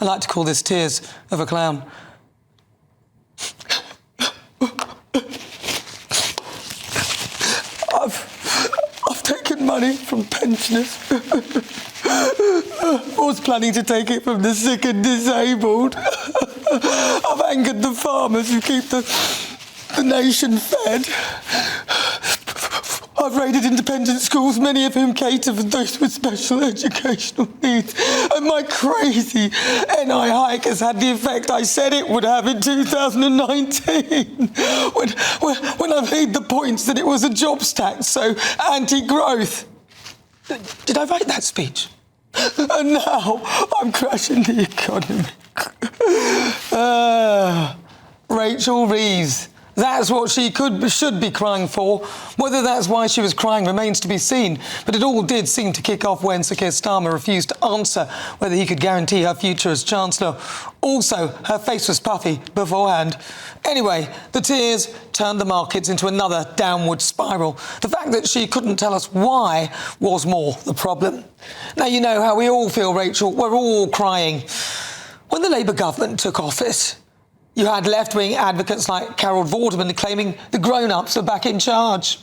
I like to call this tears of a clown. I've taken money from pensioners. I was planning to take it from the sick and disabled. I've angered the farmers who keep the nation fed. I've raided independent schools, many of whom cater for those with special educational needs. And my crazy NI hike has had the effect I said it would have in 2019, when I made the points that it was a jobs tax, so anti-growth. Did I write that speech? And now I'm crashing the economy. Rachel Reeves. That's what she should be crying for. Whether that's why she was crying remains to be seen. But it all did seem to kick off when Sir Keir Starmer refused to answer whether he could guarantee her future as Chancellor. Also, her face was puffy beforehand. Anyway, the tears turned the markets into another downward spiral. The fact that she couldn't tell us why was more the problem. Now, you know how we all feel, Rachel. We're all crying. When the Labour government took office, you had left-wing advocates like Carol Vorderman claiming the grown-ups are back in charge.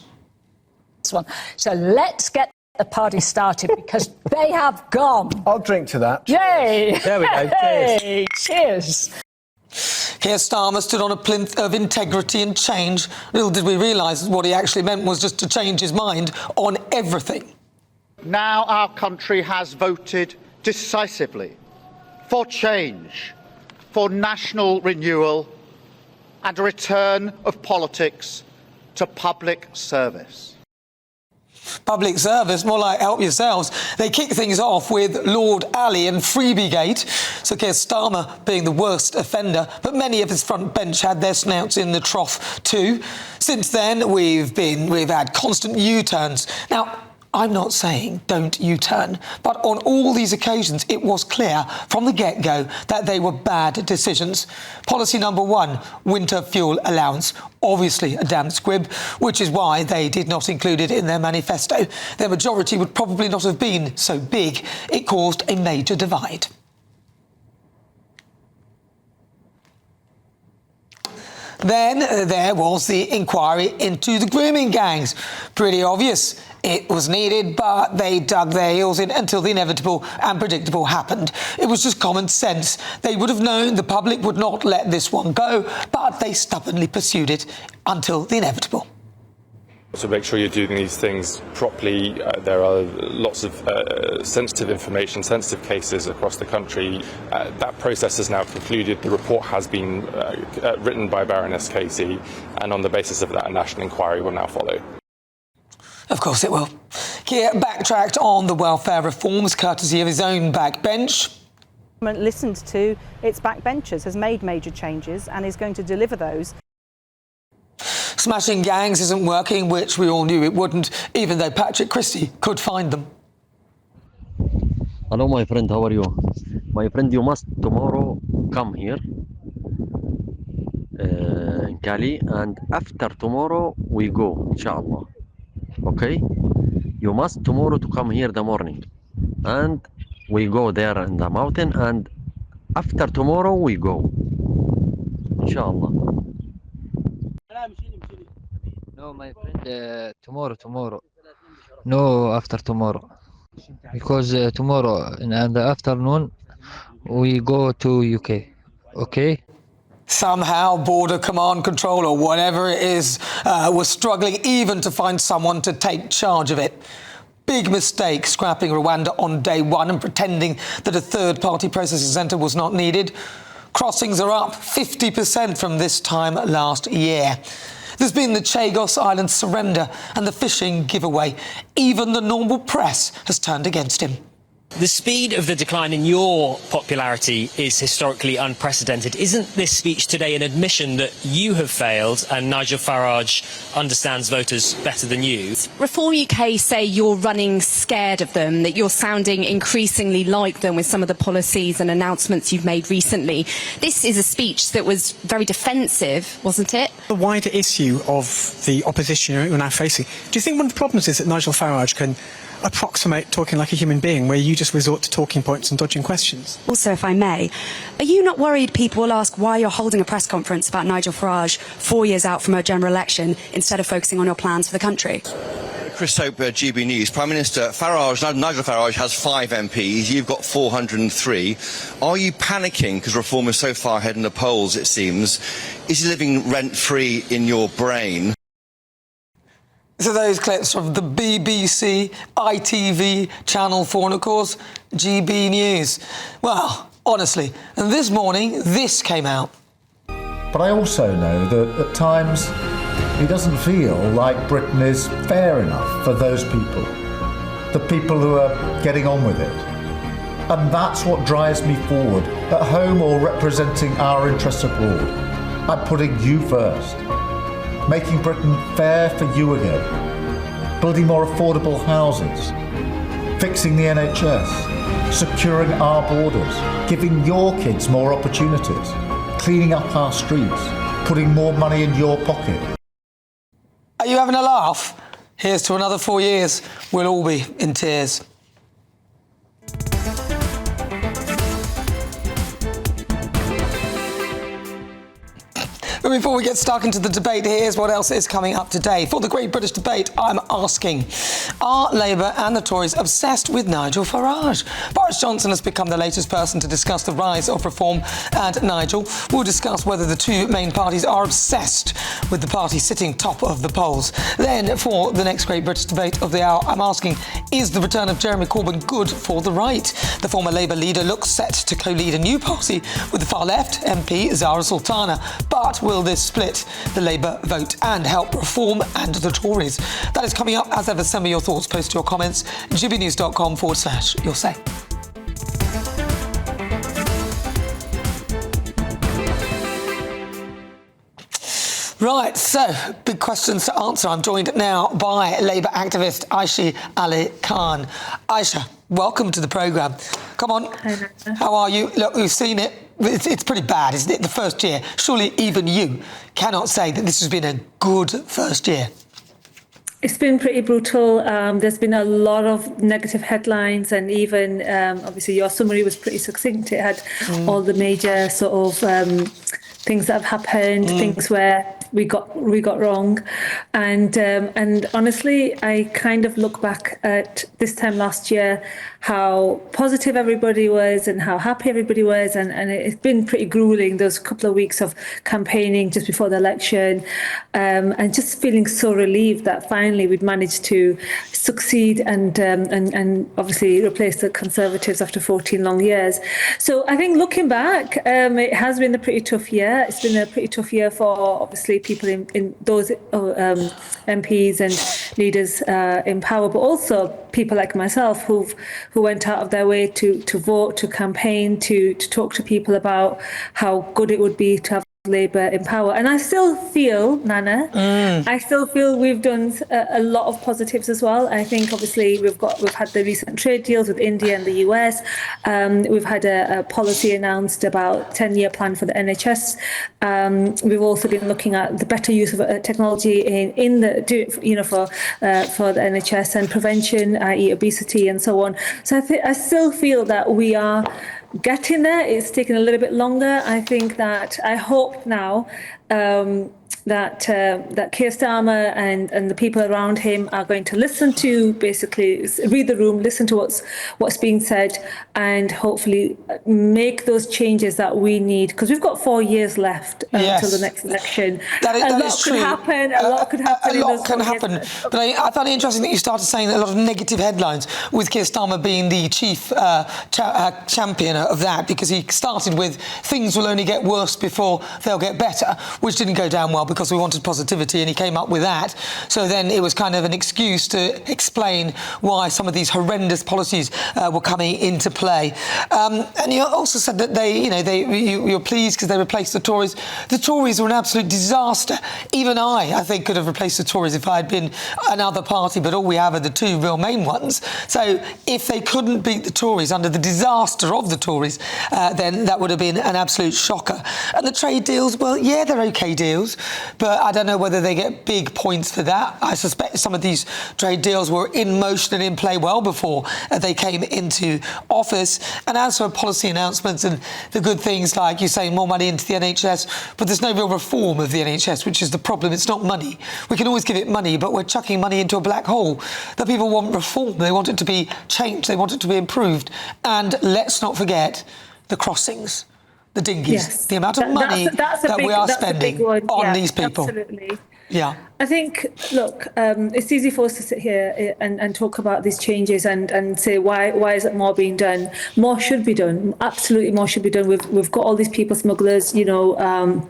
So let's get the party started because they have gone. I'll drink to that. Yay! There we go. Hey, cheers. Keir Starmer stood on a plinth of integrity and change. Little did we realise what he actually meant was just to change his mind on everything. Now our country has voted decisively for change, for national renewal and a return of politics to public service. Public service, more like help yourselves. They kicked things off with Lord Ali and Freebiegate, Sir Keir Starmer being the worst offender, but many of his front bench had their snouts in the trough too. Since then, we've had constant U-turns. Now, I'm not saying don't U-turn, but on all these occasions, it was clear from the get-go that they were bad decisions. Policy number one, winter fuel allowance. Obviously a damn squib, which is why they did not include it in their manifesto. Their majority would probably not have been so big. It caused a major divide. Then there was the inquiry into the grooming gangs. Pretty obvious. It was needed, but they dug their heels in until the inevitable and predictable happened. It was just common sense. They would have known the public would not let this one go, but they stubbornly pursued it until the inevitable. To make sure you're doing these things properly, there are lots of sensitive information, sensitive cases across the country. That process has now concluded. The report has been written by Baroness Casey, and on the basis of that, a national inquiry will now follow. Of course it will. Keir backtracked on the welfare reforms, courtesy of his own backbench. Government listened to its backbenchers, has made major changes and is going to deliver those. Smashing gangs isn't working, which we all knew it wouldn't, even though Patrick Christie could find them. Hello, my friend, how are you? My friend, you must tomorrow come here in Cali, and after tomorrow we go, inshallah. Okay? You must tomorrow to come here the morning, and we go there in the mountain, and after tomorrow we go, inshallah. No, my friend, tomorrow. No, after tomorrow. Because tomorrow in the afternoon, we go to UK. Okay? Somehow Border Command Control, or whatever it is, was struggling even to find someone to take charge of it. Big mistake scrapping Rwanda on day one and pretending that a third-party processing centre was not needed. Crossings are up 50% from this time last year. There's been the Chagos Island surrender and the fishing giveaway. Even the normal press has turned against him. The speed of the decline in your popularity is historically unprecedented. Isn't this speech today an admission that you have failed and Nigel Farage understands voters better than you? Reform UK say you're running scared of them, that you're sounding increasingly like them with some of the policies and announcements you've made recently. This is a speech that was very defensive, wasn't it? The wider issue of the opposition you're now facing, do you think one of the problems is that Nigel Farage can approximate talking like a human being, where you just resort to talking points and dodging questions. Also, if I may, are you not worried people will ask why you're holding a press conference about Nigel Farage 4 years out from a general election instead of focusing on your plans for the country? Chris Soap, GB News. Prime Minister Nigel Farage has 5 MPs. You've got 403. Are you panicking because Reform is so far ahead in the polls, it seems? Is he living rent-free in your brain? So those clips from the BBC, ITV, Channel 4 and, of course, GB News. Well, honestly, and this morning, this came out. But I also know that at times he doesn't feel like Britain is fair enough for those people, the people who are getting on with it. And that's what drives me forward, at home or representing our interests abroad. I'm putting you first, making Britain fair for you again, building more affordable houses, fixing the NHS, securing our borders, giving your kids more opportunities, cleaning up our streets, putting more money in your pocket. Are you having a laugh? Here's to another 4 years. We'll all be in tears. But before we get stuck into the debate, here's what else is coming up today. For the Great British Debate, I'm asking, are Labour and the Tories obsessed with Nigel Farage? Boris Johnson has become the latest person to discuss the rise of Reform, and Nigel will discuss whether the two main parties are obsessed with the party sitting top of the polls. Then, for the next Great British Debate of the hour, I'm asking, is the return of Jeremy Corbyn good for the right? The former Labour leader looks set to co-lead a new party with the far-left MP Zara Sultana, but will this split the Labour vote and help Reform and the Tories? That is coming up. As ever, send me your thoughts, post your comments, gbnews.com/your say. Right, so big questions to answer. I'm joined now by Labour activist Aisha Ali Khan. Aisha, welcome to the programme. Come on, how are you? Look, we've seen it. It's pretty bad, isn't it? The first year. Surely even you cannot say that this has been a good first year. It's been pretty brutal. There's been a lot of negative headlines, and even obviously your summary was pretty succinct. It had all the major sort of things that have happened, things where we got wrong, and honestly, I kind of look back at this time last year, how positive everybody was and how happy everybody was, and it's been pretty grueling. Those couple of weeks of campaigning just before the election, and just feeling so relieved that finally we'd managed to succeed and obviously replace the Conservatives after 14 long years. So I think looking back, it has been a pretty tough year. It's been a pretty tough year for obviously people in those MPs and leaders in power, but also people like myself who went out of their way to vote, to campaign, to talk to people about how good it would be to have Labour in power. And I still feel, Nana, I still feel we've done a lot of positives as well. I think obviously we've had the recent trade deals with India and the US. We've had a policy announced about 10-year plan for the NHS. We've also been looking at the better use of technology in the for the NHS and prevention, i.e. obesity and so on. So I still feel that we are getting there. It's taken a little bit longer. I think that I hope now that Keir Starmer and the people around him are going to listen to, basically read the room, listen to what's being said, and hopefully make those changes that we need, because we've got 4 years left until the next election. That a lot is could true. happen. A lot could happen. A lot can happen. But I found it interesting that you started saying a lot of negative headlines, with Keir Starmer being the chief champion of that, because he started with things will only get worse before they'll get better, which didn't go down well because we wanted positivity, and he came up with that. So then it was kind of an excuse to explain why some of these horrendous policies were coming into play. And you also said that you're pleased because they replaced the Tories. The Tories were an absolute disaster. Even I think, could have replaced the Tories if I had been another party, but all we have are the two real main ones. So if they couldn't beat the Tories under the disaster of the Tories, then that would have been an absolute shocker. And the trade deals, well, yeah, they're OK deals, but I don't know whether they get big points for that. I suspect some of these trade deals were in motion and in play well before they came into office. And as for policy announcements and the good things like you say, more money into the NHS, but there's no real reform of the NHS, which is the problem. It's not money. We can always give it money, but we're chucking money into a black hole. The people want reform. They want it to be changed. They want it to be improved. And let's not forget the crossings, the dinghies, the amount of money that we are spending on these people. Absolutely. Yeah. I think, look, it's easy for us to sit here and talk about these changes and say, why isn't more being done? More should be done. Absolutely more should be done. We've got all these people smugglers, you know,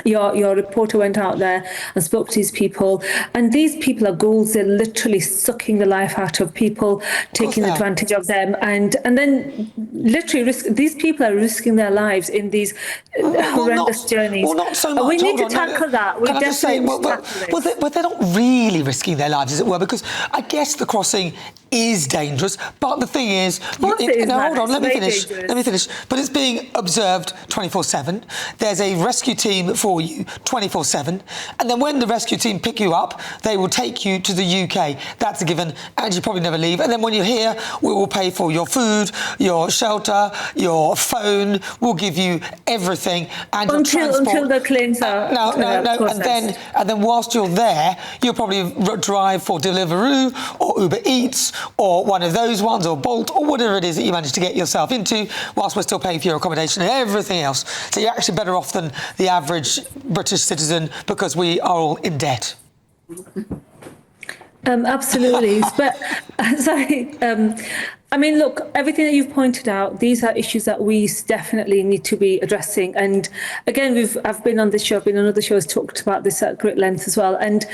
your reporter went out there and spoke to these people, and these people are ghouls. They're literally sucking the life out of people, taking advantage of them, and then literally these people are risking their lives in these horrendous journeys. Well, not so much. We need to tackle that. We definitely need to tackle this. But they're not really risking their lives, as it were, because I guess the crossing is dangerous. But the thing is, hold on, let me finish. But it's being observed 24/7. There's a rescue team for you 24/7, and then when the rescue team pick you up, they will take you to the UK. That's a given, and you probably never leave. And then when you're here, we will pay for your food, your shelter, your phone. We'll give you everything, and your transport. Until the claims are no. And then whilst you're there, you'll probably drive for Deliveroo or Uber Eats or one of those ones, or Bolt, or whatever it is that you manage to get yourself into, whilst we're still paying for your accommodation and everything else. So you're actually better off than the average British citizen, because we are all in debt. Absolutely. But sorry. I mean, look, everything that you've pointed out, these are issues that we definitely need to be addressing. And again, I've been on this show, I've been on other shows, talked about this at great length as well. And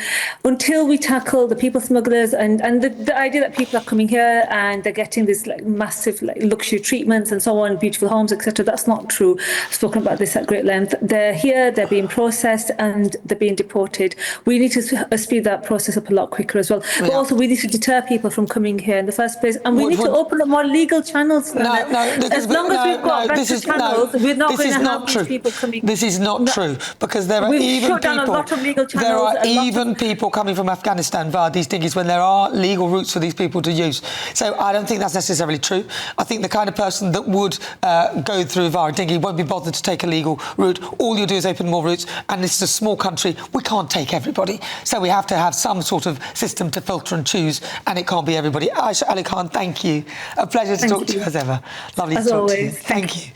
until we tackle the people smugglers and the idea that people are coming here and they're getting this like massive like luxury treatments and so on, beautiful homes, etc., that's not true. I've spoken about this at great length. They're here, they're being processed, and they're being deported. We need to speed that process up a lot quicker as well. But also, we need to deter people from coming here in the first place, and we need to open up more legal channels. As long as we've got better channels, we're not going to have these people coming. This is not true, because there are even shut down a lot of legal channels. There are even people coming from Afghanistan via these dinghies when there are legal routes for these people to use. So I don't think that's necessarily true. I think the kind of person that would go through via a dinghy won't be bothered to take a legal route. All you do is open more routes, and this is a small country. We can't take everybody, so we have to have some sort of system to filter and choose, and it can't be everybody. Aisha Ali Khan, thank you. A pleasure to talk to you as ever. Lovely to talk to you. Thank you.